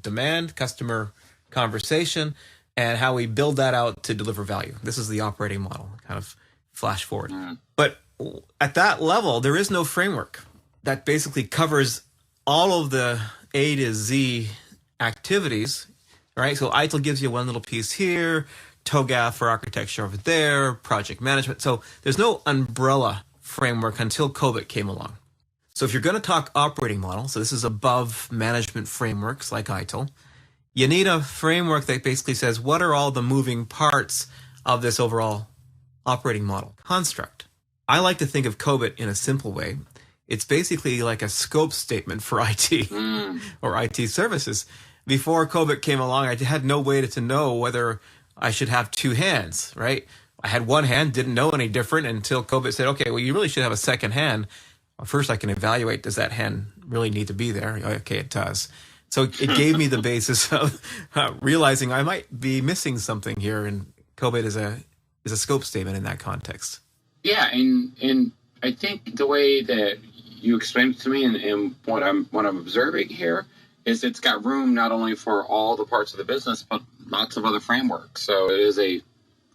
demand, customer conversation, and how we build that out to deliver value. This is the operating model, kind of flash forward. But at that level, there is no framework that basically covers all of the A to Z activities, right? So ITIL gives you one little piece here, TOGAF for architecture over there, project management. So there's no umbrella framework until COBIT came along. So if you're going to talk operating model, so this is above management frameworks like ITIL, you need a framework that basically says, what are all the moving parts of this overall operating model construct? I like to think of COBIT in a simple way. It's basically like a scope statement for IT or IT services. Before COBIT came along, I had no way to know whether I should have two hands, right? I had one hand, didn't know any different until COBIT said, okay, well, you really should have a second hand. First, I can evaluate, does that hand really need to be there? Okay, it does. So it gave me the basis of realizing I might be missing something here, and COBIT is a scope statement in that context. Yeah, and I think the way that you explained it to me and what I'm observing here is it's got room not only for all the parts of the business, but lots of other frameworks. So it is a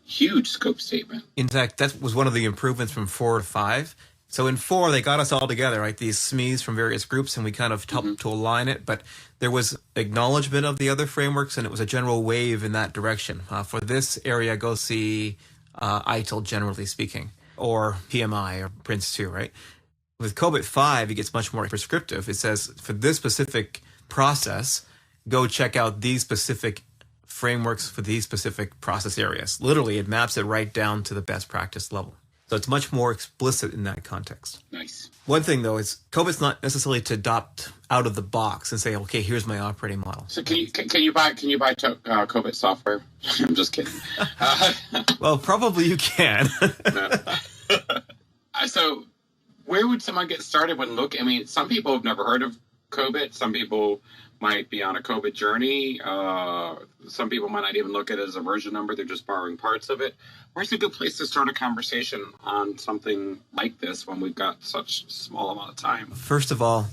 huge scope statement. In fact, that was one of the improvements from 4 to 5. So in 4, they got us all together, right? These SMEs from various groups, and we kind of helped to align it. But there was acknowledgement of the other frameworks, and it was a general wave in that direction. For this area, go see ITIL, generally speaking, or PMI or Prince2, right? With COBIT 5, it gets much more prescriptive. It says, for this specific process, go check out these specific frameworks for these specific process areas. Literally, it maps it right down to the best practice level. So it's much more explicit in that context. Nice. One thing, though, is COBIT's not necessarily to adopt out of the box and say, okay, here's my operating model. So can you buy COBIT software? I'm just kidding. Well, probably you can. So where would someone get started when I mean, some people have never heard of COBIT. Some people might be on a COBIT journey. Some people might not even look at it as a version number. They're just borrowing parts of it. Where's a good place to start a conversation on something like this when we've got such a small amount of time? First of all,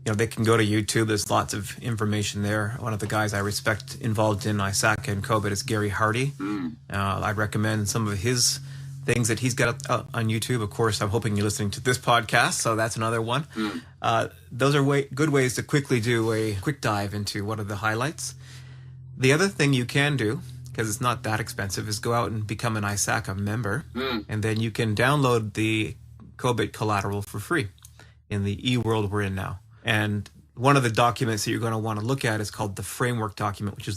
they can go to YouTube. There's lots of information there. One of the guys I respect involved in ISACA and COBIT is Gary Hardy. I recommend some of his things that he's got on YouTube. Of course, I'm hoping you're listening to this podcast, so that's another one. Those are good ways to quickly do a quick dive into what are the highlights. The other thing you can do, because it's not that expensive, is go out and become an ISACA member, and then you can download the COBIT collateral for free in the e-world we're in now. And one of the documents that you're going to want to look at is called the framework document, which is